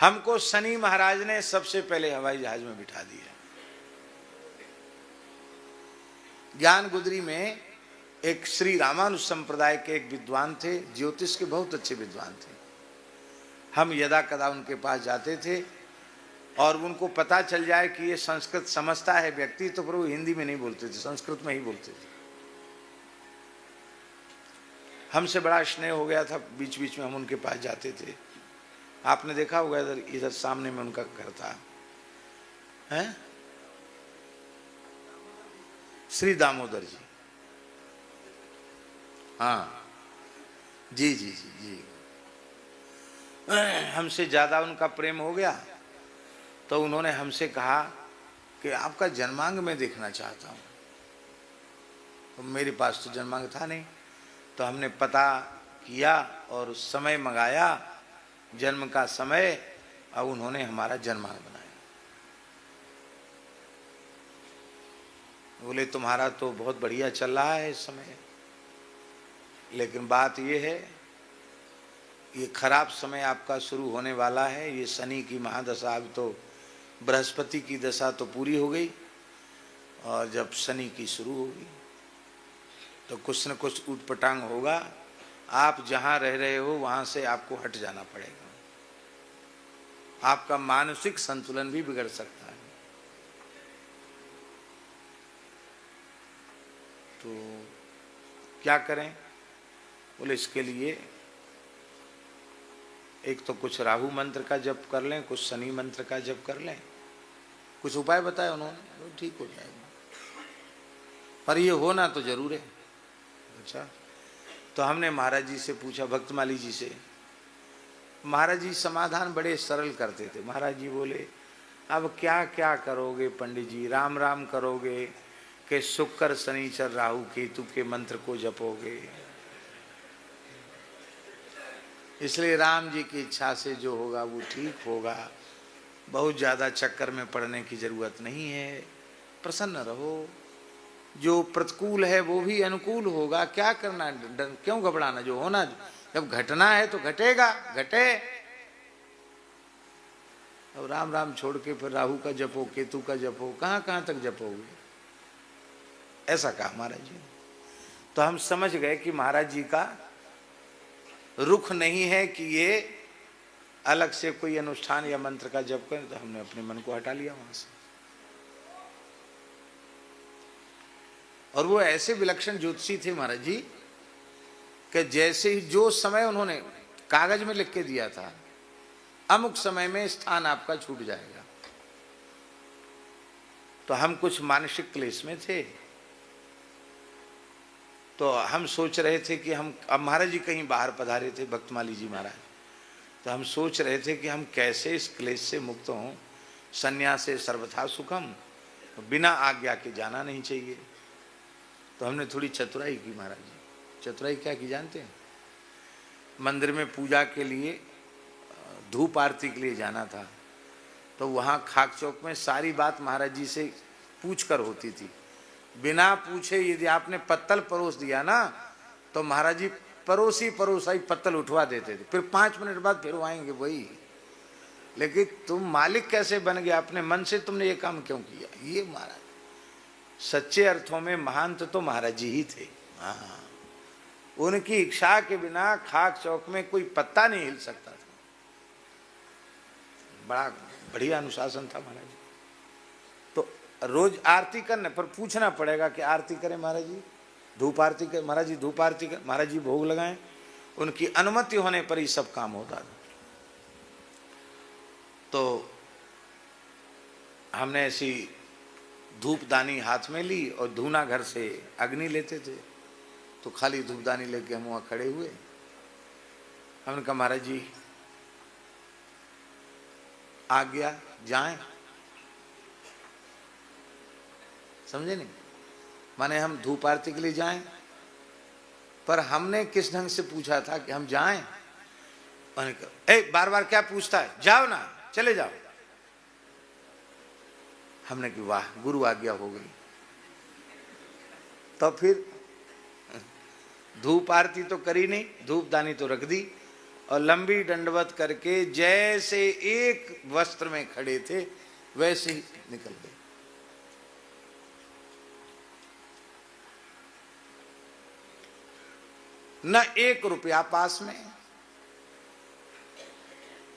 हमको शनि महाराज ने सबसे पहले हवाई जहाज में बिठा दिया। ज्ञान गुदरी में एक श्री रामानुज संप्रदाय के एक विद्वान थे, ज्योतिष के बहुत अच्छे विद्वान थे। हम यदा कदा उनके पास जाते थे और उनको पता चल जाए कि ये संस्कृत समझता है व्यक्ति, तो फिर वो हिंदी में नहीं बोलते थे, संस्कृत में ही बोलते थे। हमसे बड़ा स्नेह हो गया था, बीच बीच में हम उनके पास जाते थे। आपने देखा होगा इधर इधर सामने में उनका घर था, हैं? श्री दामोदर जी, हाँ जी जी जी जी। हमसे ज्यादा उनका प्रेम हो गया तो उन्होंने हमसे कहा कि आपका जन्मांग मैं देखना चाहता हूँ। तो मेरे पास तो जन्मांग था नहीं, तो हमने पता किया और समय मंगाया, जन्म का समय, और उन्होंने हमारा जन्मांग बनाया। बोले तुम्हारा तो बहुत बढ़िया चल रहा है इस समय, लेकिन बात ये है ये खराब समय आपका शुरू होने वाला है। ये शनि की महादशा, अब तो बृहस्पति की दशा तो पूरी हो गई, और जब शनि की शुरू होगी तो कुछ न कुछ उटपटांग होगा। आप जहाँ रह रहे हो वहाँ से आपको हट जाना पड़ेगा, आपका मानसिक संतुलन भी बिगड़ सकता है। तो क्या करें? बोले इसके लिए एक तो कुछ राहु मंत्र का जप कर लें, कुछ शनि मंत्र का जप कर लें, कुछ उपाय बताया उन्होंने, तो ठीक हो जाएगा, पर ये होना तो जरूर है। अच्छा, तो हमने महाराज जी से पूछा, भक्तमाली जी से। महाराज जी समाधान बड़े सरल करते थे। महाराज जी बोले अब क्या क्या करोगे पंडित जी, राम राम करोगे कि शुक्र शनिचर राहु केतु के मंत्र को जपोगे? इसलिए राम जी की इच्छा से जो होगा वो ठीक होगा, बहुत ज़्यादा चक्कर में पड़ने की जरूरत नहीं है, प्रसन्न रहो। जो प्रतिकूल है वो भी अनुकूल होगा, क्या करना, क्यों घबराना? जो होना, जब घटना है तो घटेगा, घटे। अब राम राम छोड़ के फिर राहु का जपो, केतु का जपो, कहाँ कहाँ तक जपोगे? ऐसा कहा महाराज जी। तो हम समझ गए कि महाराज जी का रुख नहीं है कि ये अलग से कोई अनुष्ठान या मंत्र का जप करें, तो हमने अपने मन को हटा लिया वहां से। और वो ऐसे विलक्षण ज्योतिषी थे महाराज जी कि जैसे ही जो समय उन्होंने कागज में लिख के दिया था, अमुक समय में स्थान आपका छूट जाएगा। तो हम कुछ मानसिक क्लेश में थे, तो हम सोच रहे थे कि हम, अब महाराज जी कहीं बाहर पधारे थे, भक्तमाली जी महाराज, तो हम सोच रहे थे कि हम कैसे इस क्लेश से मुक्त हों। संन्यासे सर्वथा सुखम, बिना आज्ञा के जाना नहीं चाहिए। तो हमने थोड़ी चतुराई की महाराज जी। चतुराई क्या की जानते हैं? मंदिर में पूजा के लिए, धूप आरती के लिए जाना था, तो वहाँ खाक चौक में सारी बात महाराज जी से पूछ कर होती थी। बिना पूछे यदि आपने पत्तल परोस दिया ना, तो महाराज जी परोसाई पत्तल उठवा देते थे, फिर 5 मिनट बाद फिर आएंगे वही। लेकिन तुम मालिक कैसे बन गया? अपने मन से तुमने ये काम क्यों किया? ये महाराज सच्चे अर्थों में महंत तो महाराज जी ही थे। हाँ, उनकी इच्छा के बिना खाक चौक में कोई पत्ता नहीं हिल सकता था। बड़ा बढ़िया अनुशासन था महाराज जी। तो रोज आरती करने पर पूछना पड़ेगा कि आरती करें महाराज जी, धूप आरती करें महाराज जी, धूप आरती करें महाराज जी, भोग लगाएं। उनकी अनुमति होने पर ही सब काम होता था। तो हमने ऐसी धूपदानी हाथ में ली और धूना घर से अग्नि लेते थे, तो खाली धूपदानी लेके हम वहाँ खड़े हुए। हमने कहा महाराज जी आज्ञा, जाएं। समझे नहीं? माने हम धूप आरती के लिए जाएं, पर हमने किस ढंग से पूछा था कि हम जाएं? ए बार बार क्या पूछता है, जाओ ना, चले जाओ। हमने कि वाह, गुरु आज्ञा हो गई। तो फिर धूप आरती तो करी नहीं, धूप दानी तो रख दी, और लंबी दंडवत करके जैसे एक वस्त्र में खड़े थे वैसे ही निकल गए। न 1 रुपया पास में,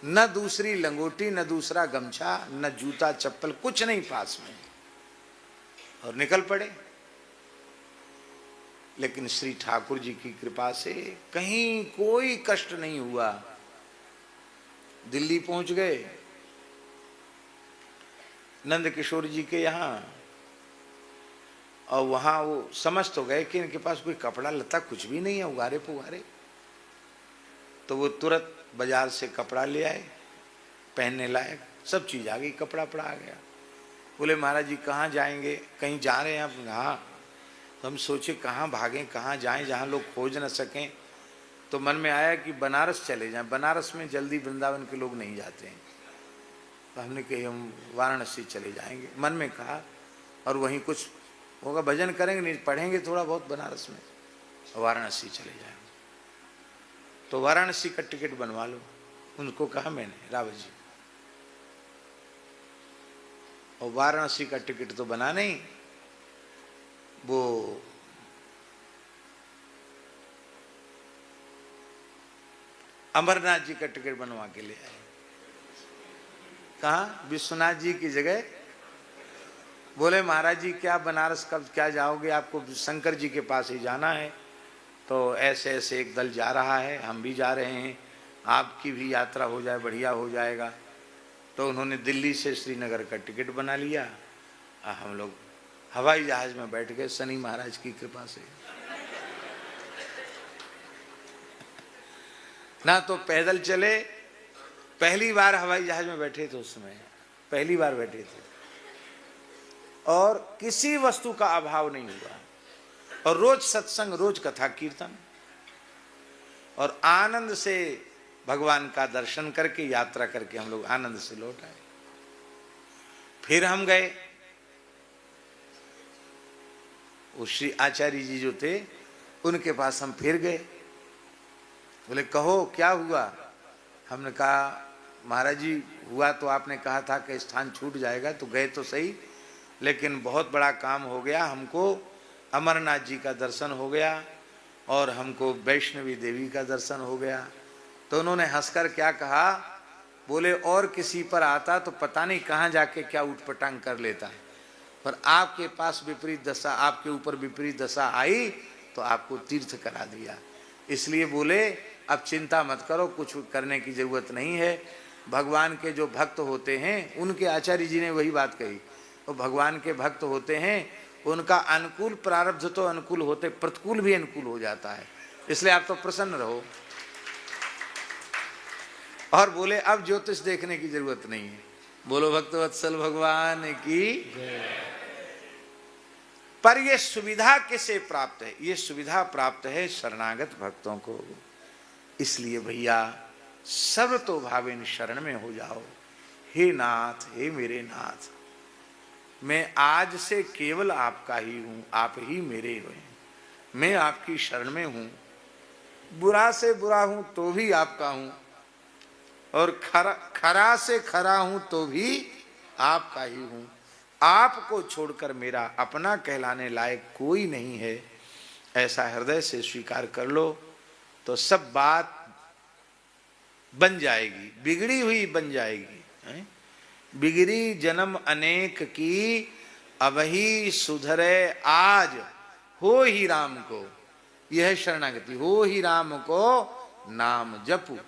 न दूसरी लंगोटी, न दूसरा गमछा, न जूता चप्पल, कुछ नहीं पास में, और निकल पड़े। लेकिन श्री ठाकुर जी की कृपा से कहीं कोई कष्ट नहीं हुआ। दिल्ली पहुंच गए नंद किशोर जी के यहां, और वहां वो समझ तो गए कि इनके पास कोई कपड़ा लता कुछ भी नहीं है, उगारे पुगारे। तो वो तुरंत बाजार से कपड़ा ले आए, पहनने लायक सब चीज आ गई, कपड़ा पड़ा आ गया। बोले महाराज जी कहाँ जाएंगे, कहीं जा रहे हैं आप? हाँ। तो हम सोचे कहाँ भागें, कहाँ जाएं जहाँ लोग खोज न सकें। तो मन में आया कि बनारस चले जाएं, बनारस में जल्दी वृंदावन के लोग नहीं जाते हैं। तो हमने कही हम वाराणसी चले जाएंगे, मन में कहा, और वहीं कुछ होगा, भजन करेंगे, नहीं पढ़ेंगे थोड़ा बहुत बनारस में, वाराणसी चले जाएंगे। तो वाराणसी का टिकट बनवा लो, उनको कहा मैंने, रावत जी। और वाराणसी का टिकट तो बना नहीं, वो अमरनाथ जी का टिकट बनवा के ले आए। कहा? विश्वनाथ जी की जगह। बोले महाराज जी क्या बनारस कब क्या जाओगे, आपको शंकर जी के पास ही जाना है। तो ऐसे ऐसे एक दल जा रहा है, हम भी जा रहे हैं, आपकी भी यात्रा हो जाए, बढ़िया हो जाएगा। तो उन्होंने दिल्ली से श्रीनगर का टिकट बना लिया, हम लोग हवाई जहाज में बैठ गए शनि महाराज की कृपा से। ना तो पैदल चले, पहली बार हवाई जहाज में बैठे थे, उस समय पहली बार बैठे थे, और किसी वस्तु का अभाव नहीं हुआ, और रोज सत्संग, रोज कथा कीर्तन, और आनंद से भगवान का दर्शन करके यात्रा करके हम लोग आनंद से लौट आए। फिर हम गए, वो श्री आचार्य जी जो थे उनके पास हम फिर गए। बोले कहो क्या हुआ? हमने कहा महाराज जी हुआ तो आपने कहा था कि स्थान छूट जाएगा, तो गए तो सही, लेकिन बहुत बड़ा काम हो गया। हमको अमरनाथ जी का दर्शन हो गया और हमको वैष्णवी देवी का दर्शन हो गया। तो उन्होंने हंसकर क्या कहा? बोले और किसी पर आता तो पता नहीं कहाँ जाके क्या उठपटांग कर लेता है, पर आपके पास विपरीत दशा, आपके ऊपर विपरीत दशा आई तो आपको तीर्थ करा दिया। इसलिए बोले अब चिंता मत करो, कुछ करने की जरूरत नहीं है। भगवान के जो भक्त होते हैं, उनके आचार्य जी ने वही बात कही, वो भगवान के भक्त होते हैं, उनका अनुकूल प्रारब्ध तो अनुकूल होते, प्रतिकूल भी अनुकूल हो जाता है, इसलिए आप तो प्रसन्न रहो। और बोले अब ज्योतिष देखने की जरूरत नहीं है। बोलो भक्तवत्सल भगवान की। पर यह सुविधा किसे प्राप्त है? ये सुविधा प्राप्त है शरणागत भक्तों को। इसलिए भैया सर्वतो भावेन शरण में हो जाओ। हे नाथ, हे मेरे नाथ, मैं आज से केवल आपका ही हूं, आप ही मेरे हैं, मैं आपकी शरण में हूं। बुरा से बुरा हूं तो भी आपका हूं, और खरा से खरा हूं तो भी आपका ही हूं। आपको छोड़कर मेरा अपना कहलाने लायक कोई नहीं है। ऐसा हृदय से स्वीकार कर लो तो सब बात बन जाएगी, बिगड़ी हुई बन जाएगी। बिगड़ी जन्म अनेक की, अबही सुधरे आज, हो ही राम को। यह शरणागति, हो ही राम को नाम जपू,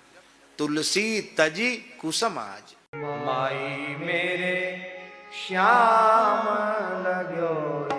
तुलसी तजी कुसमाज। माई मेरे श्याम लगो